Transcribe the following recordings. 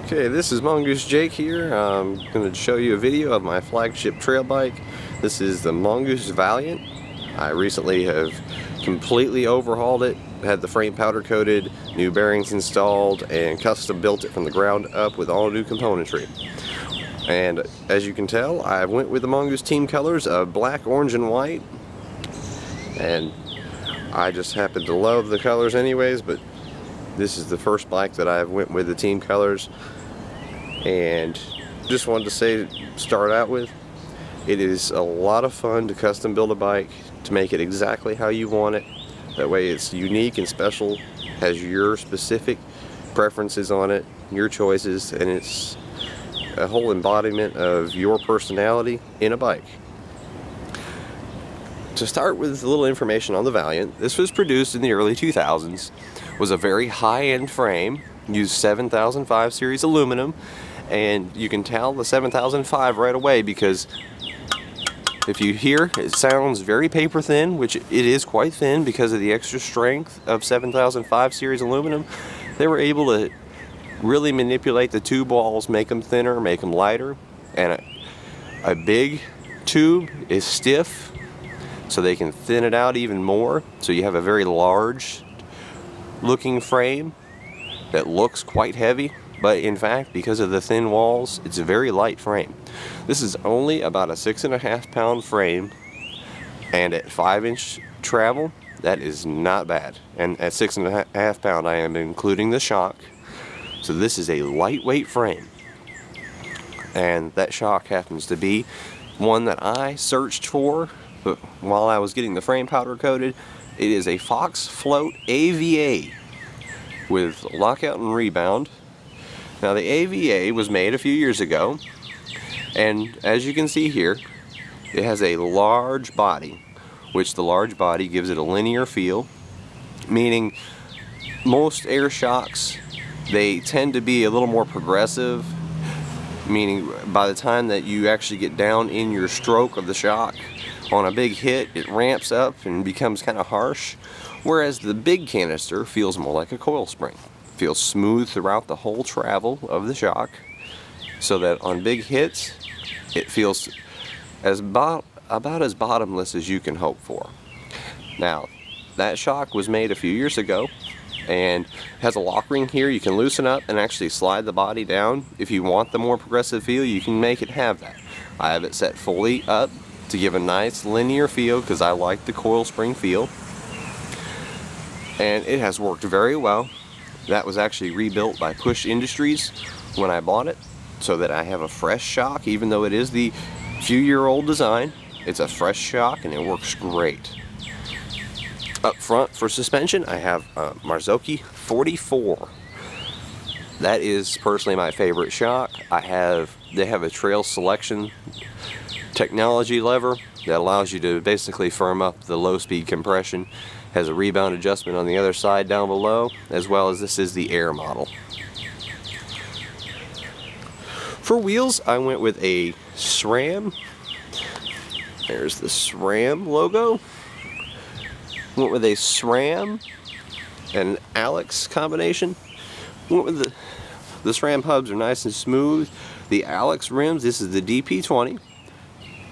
Okay, this is Mongoose Jake here. I'm going to show you a video of my flagship trail bike. This is the Mongoose Valiant. I recently have completely overhauled it, had the frame powder coated, new bearings installed, and custom built it from the ground up with all new componentry. And as you can tell, I went with the Mongoose team colors of black, orange, and white. And I just happen to love the colors anyways, but this is the first bike that I went with the team colors. And just wanted to say, start out with, it is a lot of fun to custom build a bike, to make it exactly how you want it. That way it's unique and special, has your specific preferences on it, your choices, and it's a whole embodiment of your personality in a bike. To start with a little information on the Valiant, this was produced in the early 2000s, was a very high-end frame, used 7005 series aluminum, and you can tell the 7005 right away because if you hear, it sounds very paper thin, which it is quite thin because of the extra strength of 7005 series aluminum. They were able to really manipulate the tube walls, make them thinner, make them lighter, and a big tube is stiff, so they can thin it out even more, so you have a very large looking frame that looks quite heavy, but in fact, because of the thin walls, it's a very light frame. This is only about a 6.5 pound frame, and at 5-inch travel, that is not bad. And at 6.5 pound, I am including the shock, so this is a lightweight frame. And that shock happens to be one that I searched for while I was getting the frame powder coated. It is a Fox Float AVA with lockout and rebound. Now the AVA was made a few years ago, and as you can see here, it has a large body, which the large body gives it a linear feel, meaning most air shocks, they tend to be a little more progressive, meaning by the time that you actually get down in your stroke of the shock, on a big hit, it ramps up and becomes kind of harsh, whereas the big canister feels more like a coil spring. Feels smooth throughout the whole travel of the shock, so that on big hits, it feels about as bottomless as you can hope for. Now, that shock was made a few years ago, and has a lock ring here. You can loosen up and actually slide the body down. If you want the more progressive feel, you can make it have that. I have it set fully up to give a nice linear feel because I like the coil spring feel, and it has worked very well. That was actually rebuilt by Push Industries when I bought it, so that I have a fresh shock. Even though it is the few-year-old design, it's a fresh shock and it works great. Up front for suspension, I have a Marzocchi 44. That is personally my favorite shock. They have a trail selection technology lever that allows you to basically firm up the low-speed compression. Has a rebound adjustment on the other side down below, as well as this is the Air model. For wheels, I went with a SRAM. There's the SRAM logo. Went with a SRAM and Alex combination. Went with the SRAM hubs are nice and smooth. The Alex rims, this is the DP20.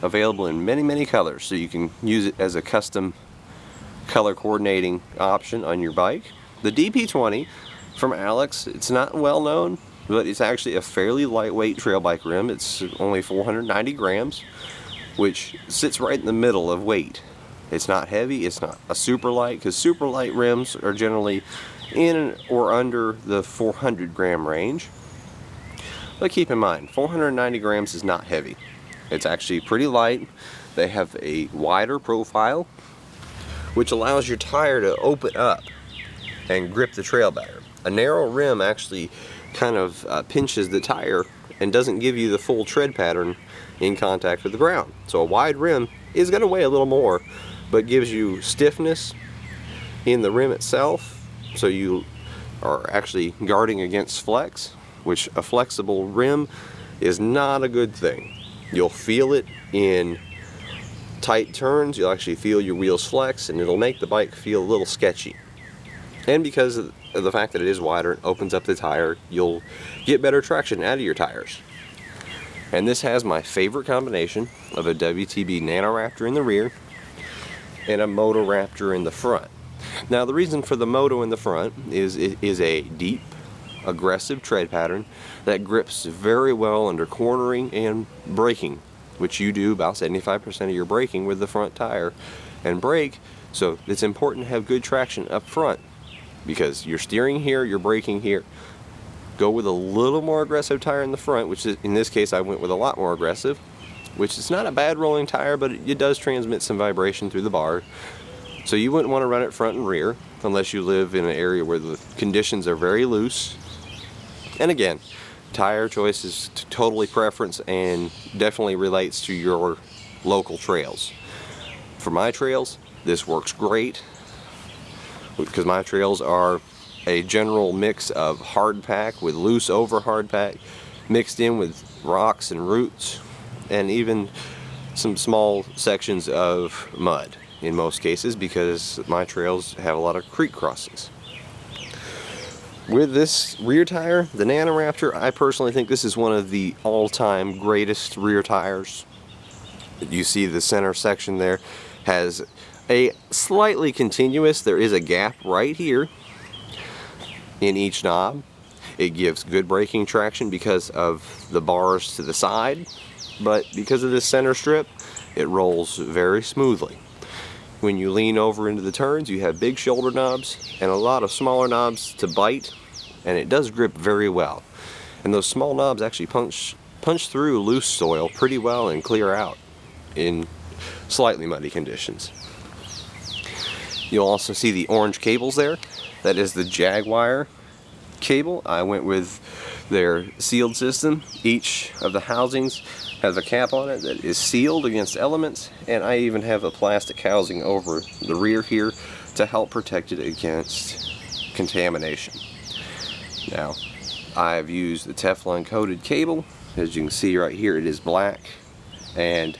Available in many colors, so you can use it as a custom color coordinating option on your bike. The DP20 from Alex, it's not well known, but it's actually a fairly lightweight trail bike rim. It's only 490 grams, which sits right in the middle of weight. It's not heavy, it's not a super light, because super light rims are generally in or under the 400 gram range. But keep in mind, 490 grams is not heavy. It's actually pretty light. They have a wider profile, which allows your tire to open up and grip the trail better. A narrow rim actually kind of pinches the tire and doesn't give you the full tread pattern in contact with the ground. So a wide rim is going to weigh a little more, but gives you stiffness in the rim itself, so you are actually guarding against flex, which a flexible rim is not a good thing. You'll feel it in tight turns, you'll actually feel your wheels flex, and it'll make the bike feel a little sketchy. And because of the fact that it is wider, it opens up the tire, you'll get better traction out of your tires. And this has my favorite combination of a WTB Nanoraptor in the rear and a Moto Raptor in the front. Now the reason for the Moto in the front is it is a deep, aggressive tread pattern that grips very well under cornering and braking, which you do about 75% of your braking with the front tire and brake. So it's important to have good traction up front, because you're steering here, you're braking here. Go with a little more aggressive tire in the front, which is, in this case I went with a lot more aggressive, which is not a bad rolling tire, but it does transmit some vibration through the bar. So you wouldn't want to run it front and rear unless you live in an area where the conditions are very loose. And again, tire choice is totally preference and definitely relates to your local trails. For my trails, this works great because my trails are a general mix of hard pack with loose over hard pack mixed in with rocks and roots and even some small sections of mud in most cases, because my trails have a lot of creek crossings. With this rear tire, the Nanoraptor, I personally think this is one of the all-time greatest rear tires. You see the center section there has a slightly continuous, there is a gap right here in each knob. It gives good braking traction because of the bars to the side, but because of this center strip, it rolls very smoothly. When you lean over into the turns, you have big shoulder knobs and a lot of smaller knobs to bite, and it does grip very well. And those small knobs actually punch through loose soil pretty well and clear out in slightly muddy conditions. You'll also see the orange cables there. That is the Jaguar cable. I went with their sealed system. Each of the housings has a cap on it that is sealed against elements, and I even have a plastic housing over the rear here to help protect it against contamination. Now, I've used the Teflon coated cable. As you can see right here, it is black, and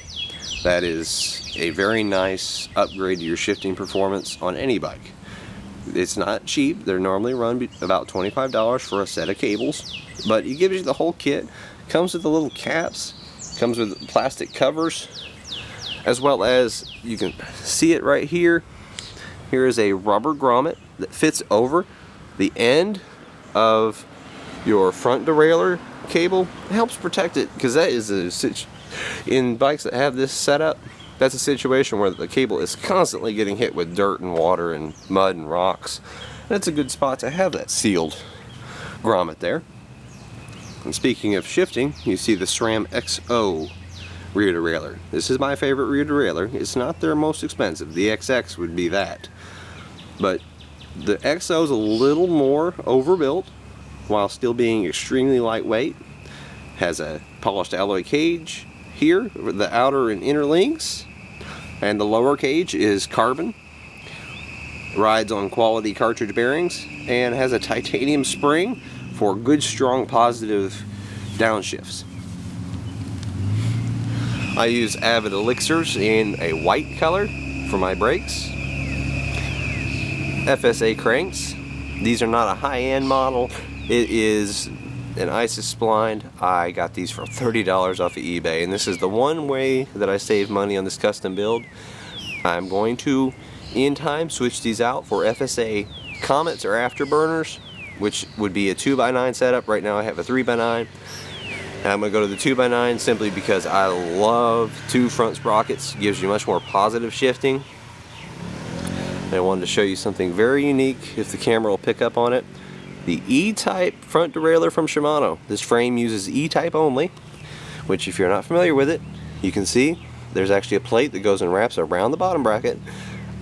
that is a very nice upgrade to your shifting performance on any bike. It's not cheap. They're normally run about $25 for a set of cables, but it gives you the whole kit. Comes with the little caps, comes with plastic covers, as well as, you can see it right here. Here is a rubber grommet that fits over the end of your front derailleur cable. It helps protect it, because that is in bikes that have this setup, that's a situation where the cable is constantly getting hit with dirt and water and mud and rocks. That's a good spot to have that sealed grommet there. And speaking of shifting, you see the SRAM XO rear derailleur. This is my favorite rear derailleur. It's not their most expensive. The XX would be that. But the XO is a little more overbuilt while still being extremely lightweight. Has a polished alloy cage here, the outer and inner links, and the lower cage is carbon. Rides on quality cartridge bearings and has a titanium spring for good, strong, positive downshifts. I use Avid Elixirs in a white color for my brakes. FSA cranks. These are not a high-end model. It is an ISIS spline. I got these for $30 off of eBay, and this is the one way that I save money on this custom build. I'm going to, in time, switch these out for FSA Comets or Afterburners, which would be a 2x9 setup. Right now I have a 3x9. And I'm going to go to the 2x9 simply because I love two front sprockets. It gives you much more positive shifting. And I wanted to show you something very unique, if the camera will pick up on it. The E-type front derailleur from Shimano. This frame uses E-type only, which, if you're not familiar with it, you can see there's actually a plate that goes and wraps around the bottom bracket.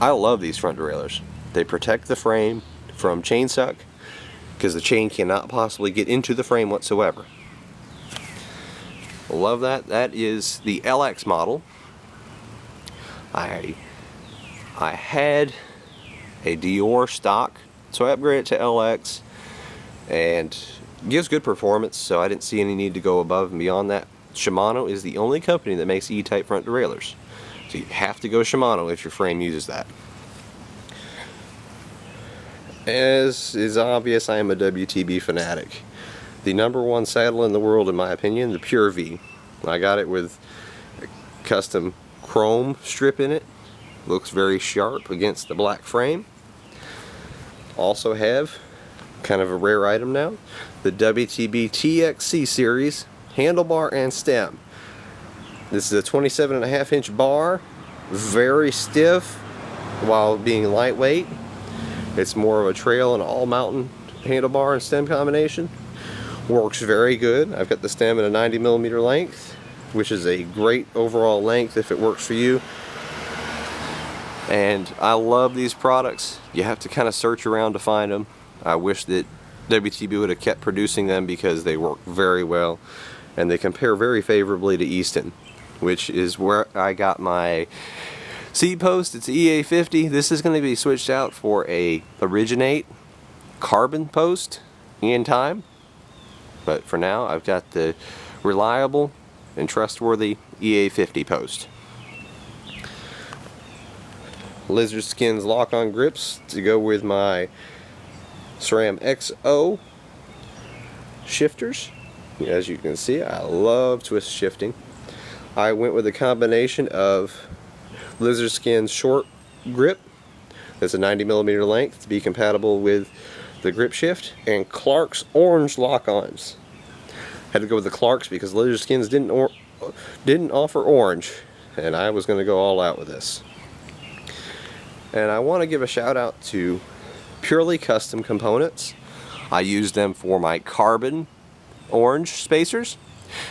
I love these front derailleurs. They protect the frame from chain suck, because the chain cannot possibly get into the frame whatsoever. Love that. That is the LX model. I had a Dior stock, so I upgraded to LX, and gives good performance, so I didn't see any need to go above and beyond that. Shimano is the only company that makes E-type front derailleurs, so you have to go Shimano if your frame uses that. As is obvious, I am a WTB fanatic. The #1 saddle in the world, in my opinion, the Pure V. I got it with a custom chrome strip in it. Looks very sharp against the black frame. Also have, kind of a rare item now, the WTB TXC series handlebar and stem. This is a 27.5-inch bar, very stiff while being lightweight. It's more of a trail and all mountain handlebar and stem combination. Works very good. I've got the stem at a 90mm length, which is a great overall length if it works for you. And I love these products. You have to kind of search around to find them. I wish that WTB would have kept producing them because they work very well and they compare very favorably to Easton, which is where I got my seat post. It's EA50. This is going to be switched out for a Originate carbon post in time, but for now I've got the reliable and trustworthy EA50 post. Lizard Skins lock-on grips to go with my SRAM XO shifters. As you can see, I love twist shifting. I went with a combination of Lizard Skins short grip, that's a 90mm length to be compatible with the grip shift, and Clark's orange lock-ons. Had to go with the Clark's because Lizard Skins didn't offer orange, and I was going to go all out with this. And I want to give a shout out to Purely Custom Components. I use them for my carbon orange spacers.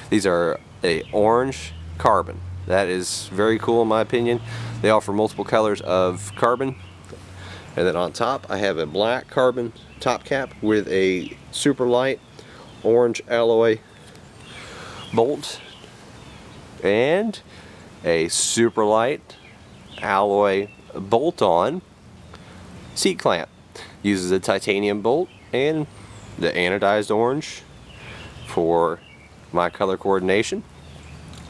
These are a orange carbon. That is very cool in my opinion. They offer multiple colors of carbon. And then on top I have a black carbon top cap with a super light orange alloy bolt and a super light alloy bolt-on seat clamp. Uses a titanium bolt and the anodized orange for my color coordination.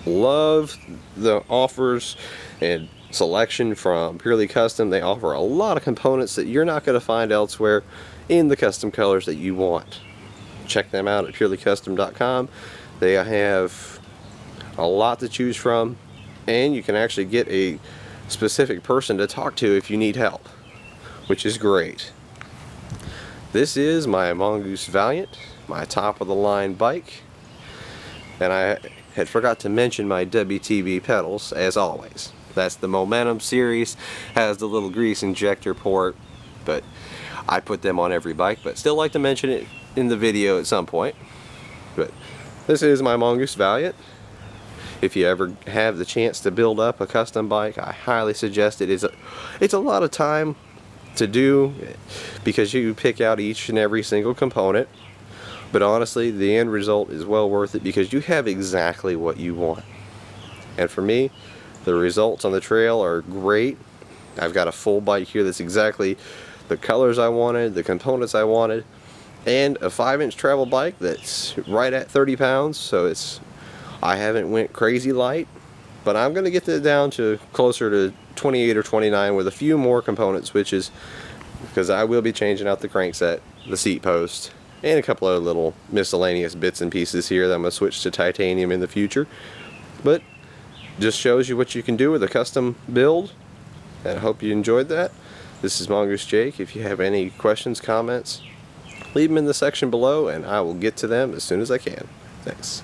Love the offers and selection from Purely Custom. They offer a lot of components that you're not going to find elsewhere in the custom colors that you want. Check them out at purelycustom.com. They have a lot to choose from, and you can actually get a specific person to talk to if you need help, which is great. This is my Mongoose Valiant, my top of the line bike, and I had forgot to mention my WTB pedals as always. That's the Momentum series, has the little grease injector port, but I put them on every bike, but still like to mention it in the video at some point. But this is my Mongoose Valiant. If you ever have the chance to build up a custom bike, I highly suggest it. It's a lot of time to do because you pick out each and every single component, but honestly the end result is well worth it because you have exactly what you want. And for me, the results on the trail are great. I've got a full bike here that's exactly the colors I wanted, the components I wanted, and a 5-inch travel bike that's right at 30 pounds, so I haven't went crazy light, but I'm going to get that down to closer to 28 or 29 with a few more component switches because I will be changing out the crankset, the seat post, and a couple of little miscellaneous bits and pieces here that I'm going to switch to titanium in the future. But just shows you what you can do with a custom build, and I hope you enjoyed that. This is Mongoose Jake. If you have any questions, comments, leave them in the section below and I will get to them as soon as I can. Thanks.